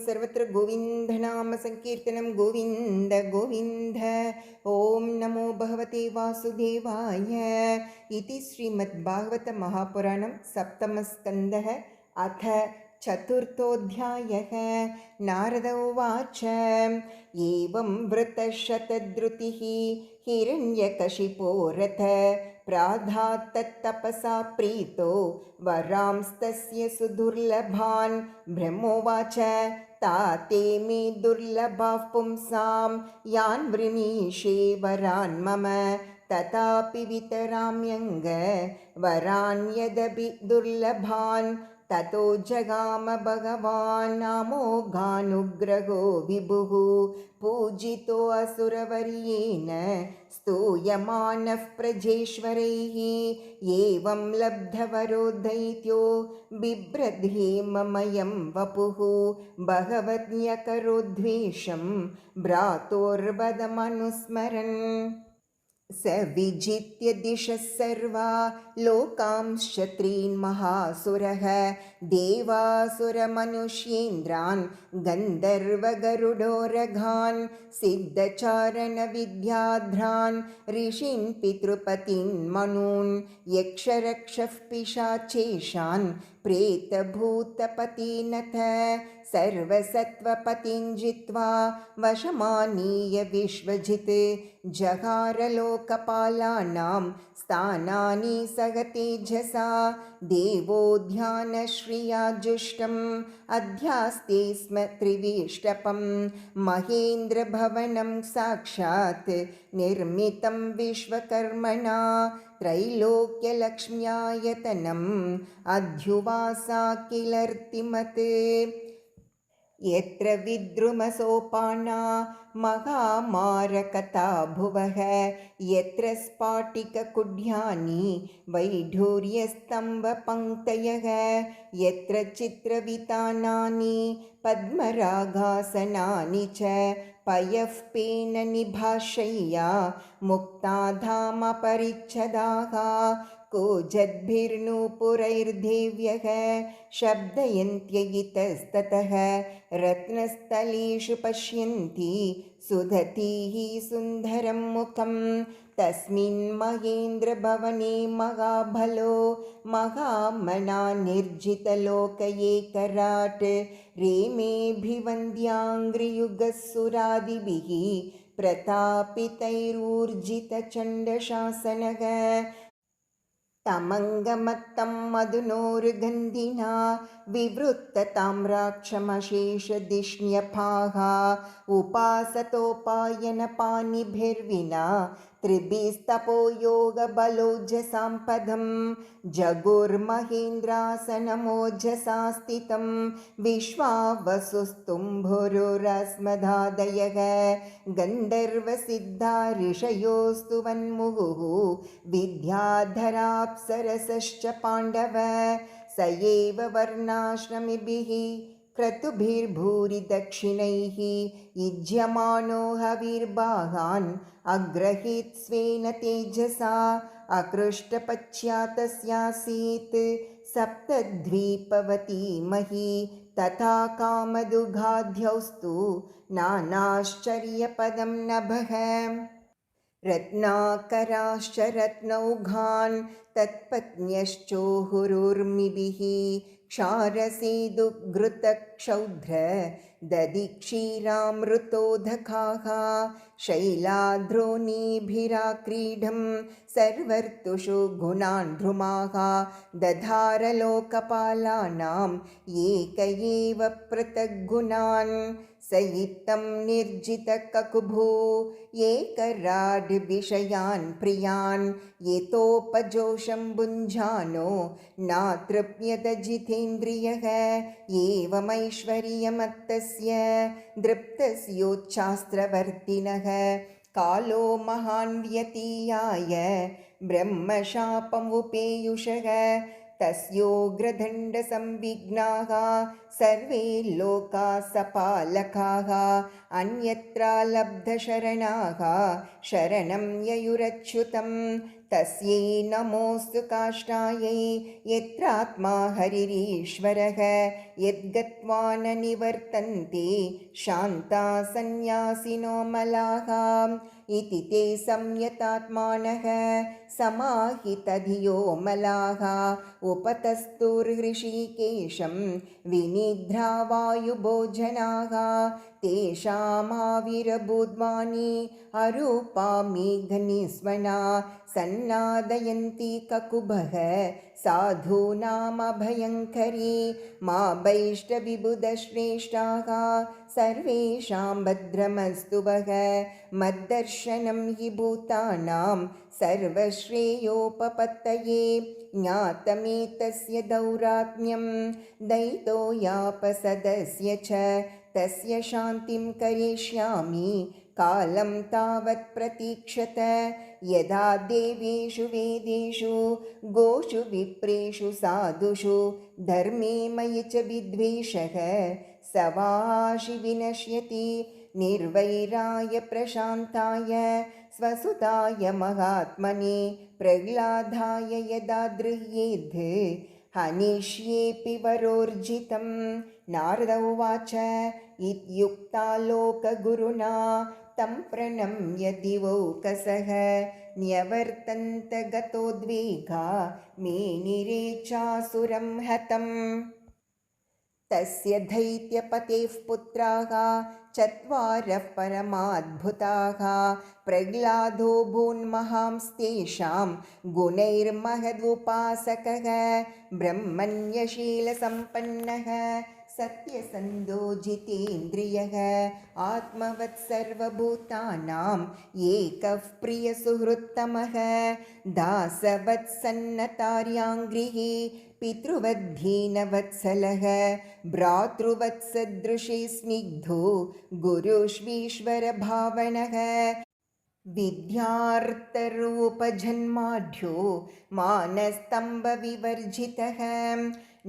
सर्वत्र गोविन्दनामसङ्कीर्तनं गोविन्द गोविन्द। ॐ नमो भगवते वासुदेवाय। इति श्रीमद्भागवतमहापुराणं सप्तमस्कन्धः अथ चतुर्थोऽध्यायः। नारद उवाच एवं वृतशतद्रुतिः हिरण्यकशिपो रथ प्राधात्तत्तपसा प्रीतो वरांस्तस्य सुदुर्लभान्। ब्रह्मोवाच ताते मे दुर्लभाः पुंसां यान् वृणीषे वरान् मम तथापि वितराम्यङ्ग वरान् यदपि दुर्लभान्। ततो जगाम भगवान् नामोघानुग्रहो विभुः पूजितो असुरवर्येण स्तूयमानः प्रजेश्वरैः। एवं लब्धवरो दैत्यो बिभ्रद्हेममयं वपुः भगवन्यकरोद्वेषं भ्रातोर्वदमनुस्मरन्। स विजित्य दिशः सर्वा लोकांश्चत्रीन् महासुरः देवासुरमनुष्येन्द्रान् गन्धर्वगरुडोरगान् सिद्धचारणविद्याध्रान् ऋषीन् पितृपतीन् मनून् यक्षरक्षः पिशाचेशान् प्रेतभूतपतीनथ सर्वसत्त्वपतिं जित्वा वशमानीय विश्वजित् जहारलोकपालानां स्थानानि सगतेजसा देवो ध्यानश्रिया जुष्टम् अध्यास्ते स्म त्रिविष्टपं महेन्द्रभवनं साक्षात् निर्मितं विश्वकर्मणा त्रैलोक्यलक्ष्म्यायतनम् अध्युवासा किलर्तिमत्। यत्र विद्रुमसोपाना महामारकता भुवः यत्र स्फाटिककुड्यानि वैढूर्यस्तम्भपङ्क्तयः यत्र चित्रवितानानि पद्मरागासनानि च पयः पेननिभाशय्या मुक्ताधामपरिच्छदाः कूजद्भिर्नूपुरैर्देव्यः शब्दयन्त्यगितस्ततः रत्नस्थलेषु पश्यन्ति सुदतीः सुन्दरं मुखं। तस्मिन् महेन्द्रभवने महाबलो महामना निर्जितलोकयेकराट् रेमेऽभिवन्द्याङ्घ्रियुगसुरादिभिः प्रतापितैरूर्जितचण्डशासनः। तमङ्गमत्तं मधुनोर्गन्धिना विवृत्तताम्राक्षमशेषधिष्ण्यपाः उपासतोपायनपाणिभिर्विना त्रिभिस्तपो योगबलोजसां पदं जगुर्महेन्द्रासनमोजसा स्थितं विश्वावसुस्तुम्भुरुरस्मदादयः गन्धर्वसिद्धा ऋषयोस्तु वन्मुहुः विद्याधराप्सरसश्च पाण्डव स एव वर्णाश्रमिभिः क्रतुभिर्भूरि दक्षिणैः युज्यमानो हविर्भागान् अग्रहीत् स्वेन तेजसा अकृष्टपश्चातस्यासीत् सप्तद्वीपवती मही तथा कामदुघाद्यौस्तु नानाश्चर्यपदं नभः रत्नाकराश्च रत्नौघान् तत्पत्न्यश्चोहुरुर्मिभिः क्षारसेदुघृतक्षौध्र दधिक्षीरामृतोदकाः शैलाद्रोणीभिराक्रीडं सर्वर्तुषु गुणान् ध्रुमाः दधारलोकपालानाम् एक एव पृथग्गुणान् स इत्थं निर्जितककुभू एकराड् विषयान् प्रियान् यतोपजोषं भुञ्जानो नातृप्यत जितेन्द्रियः एवमैश्वर्यमत्तस्य दृप्तस्योच्चास्त्रवर्तिनः कालो महान् व्यतीयाय ब्रह्मशापमुपेयुषः तस्योग्रदण्डसंविघ्नाः सर्वे लोकाः सपालकाः अन्यत्र लब्धशरणाः शरणं ययुरच्युतं तस्यै नमोऽस्तु काष्ठायै यत्रात्मा हरिरीश्वरः यद्गत्वा न निवर्तन्ते शान्ता सन्न्यासिनो मलाः इति ते संयतात्मानः समाहितधियो मलाः उपतस्तुर्हृषीकेशं विनिद्रावायुभोजनाः तेषामाविरबुद्वाणी अरूपा मेघनिस्वना सन्नादयन्ति ककुभः साधूनामभयङ्करी मा वैष्टविबुधश्रेष्ठाः सर्वेषां भद्रमस्तु वः मद्दर्शनं हि भूतानां सर्वश्रेयोपपत्तये ज्ञातमेतस्य दौरात्म्यं दैतो यापसदस्य च तस्य शान्तिं करिष्यामि कालं तावत् प्रतीक्षत यदा देवेषु वेदेषु गोषु विप्रेषु साधुषु धर्मे मयि च विद्वेषः सवाशि विनश्यति निर्वैराय प्रशान्ताय स्वसुताय महात्मने प्रह्लादाय यदा गृह्येद् हनिष्येऽपि वरोर्जितं नारद उवाच इत्युक्तालोकगुरुना तं प्रणम्य दिवौकसः न्यवर्तन्त गतोद्वेगा मेनिरेचासुरं हतम् तस्य दैत्यपतेः पुत्राः चत्वारः परमाद्भुताः प्रह्लादो भून्महांस्तेषां गुणैर्महदुपासकः ब्रह्मण्यशीलसम्पन्नः सत्यसन्धो जितेन्द्रियः आत्मवत् सर्वभूतानाम् एकः प्रियसुहृत्तमः दासवत्सन्नतार्याङ्घ्रिः पितृवद्दीनवत्सलः भ्रातृवत्सदृशे स्निग्धो गुरुष्वीश्वरभावनः विद्यार्थरूपजन्माढ्यो मानस्तम्भविवर्जितः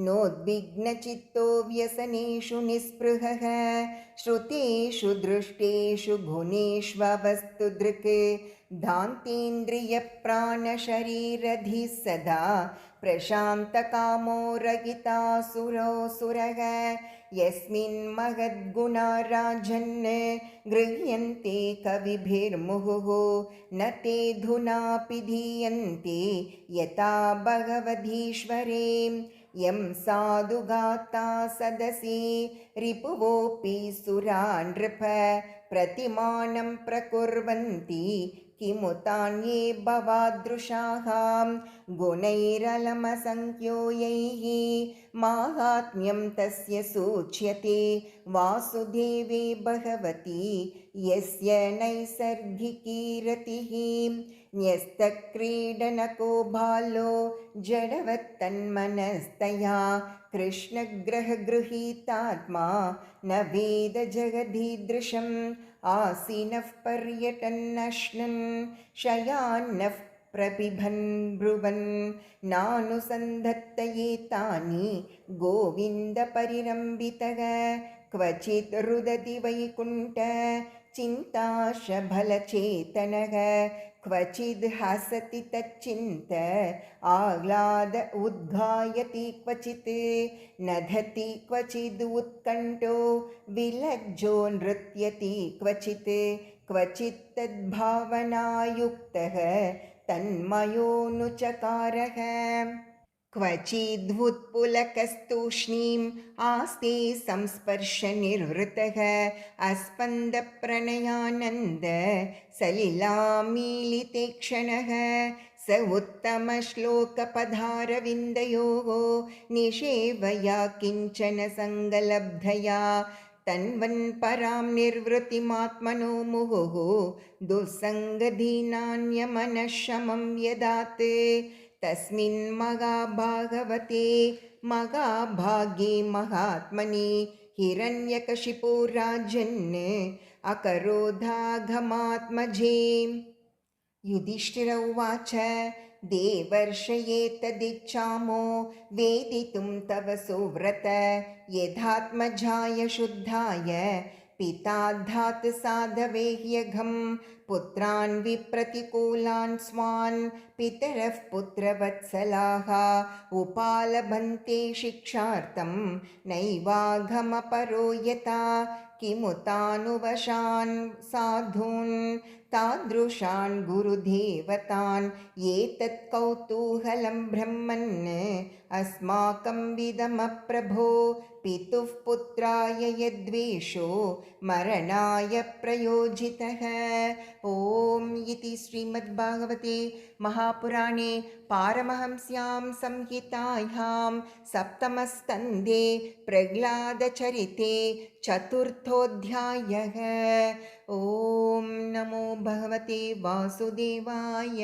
नोद्विग्नचित्तो व्यसनेषु निःस्पृहः श्रुतेषु दृष्टेषु गुणेष्ववस्तुदृक् दान्तेन्द्रियप्राणशरीरधिः सदा प्रशान्तकामो रहितासुरोऽसुरः यस्मिन् महद्गुणा राजन् गृह्यन्ते कविभिर्मुहुः न ते धुनापि धीयन्ते यथा भगवधीश्वरे यं साधुगाता सदसि रिपुवोऽपि सुरा नृप प्रतिमानं प्रकुर्वन्ति किमुतान्ये भवादृशाः गुणैरलमसङ्ख्यो यैः माहात्म्यं तस्य सूच्यते वासुदेवे भगवती यस्य नैसर्गिकी रतिः न्यस्तक्रीडनको बालो जडवत्तन्मनस्तया कृष्णग्रहगृहीतात्मा न वेद जगदीदृशम् आसीनः पर्यटन्नश्नन् शयान्नः प्रबिभन् ब्रुवन् नानुसन्धत्तयेतानि गोविन्दपरिरम्भितः क्वचित् रुदति वैकुण्ठ चिन्ताशफलचेतनः क्वचिद् हसति तच्चिन्त आह्लाद उद्घायति क्वचित् नधति क्वचिद् उत्कण्ठो विलज्जो नृत्यति क्वचित् क्वचित् तद्भावनायुक्तः तन्मयोऽनुचकारः क्वचिद्वुत्पुलकस्तूष्णीम् आस्ते संस्पर्शनिर्वृतः अस्पन्दप्रणयानन्द सलिलामीलिते क्षणः स उत्तमश्लोकपदारविन्दयोः निषेवया किञ्चन सङ्गलब्धया तन्वन्परां निर्वृतिमात्मनो मुहुः दुःसङ्गदीनान्यमनःशमं यदात् तस्मिन् महाभागवते महाभागे महात्मने हिरण्यकशिपो राजन् अकरोधाघमात्मजे। युधिष्ठिर उवाच देवर्षये तदिच्छामो वेदितुं तव सुव्रत यथात्मजाय शुद्धाय पिता धात् साधवे ह्यघं पुत्रान् विप्रतिकूलान् स्वान् पितरः पुत्रवत्सलाः उपालभन्ते शिक्षार्थं नैवागमपरो यथा किमुतानुवशान् साधून् तादृशान् गुरुदेवतान् एतत् कौतूहलं ब्रह्मन् अस्माकं विदमप्रभो पितुः पुत्राय यद्वेषो मरणाय प्रयोजितः। ॐ इति श्रीमद्भागवते महापुराणे पारमहंस्यां संहितायां सप्तमस्कन्धे प्रह्लादचरिते चतुर्थोऽध्यायः। ॐ नमो भगवते वासुदेवाय।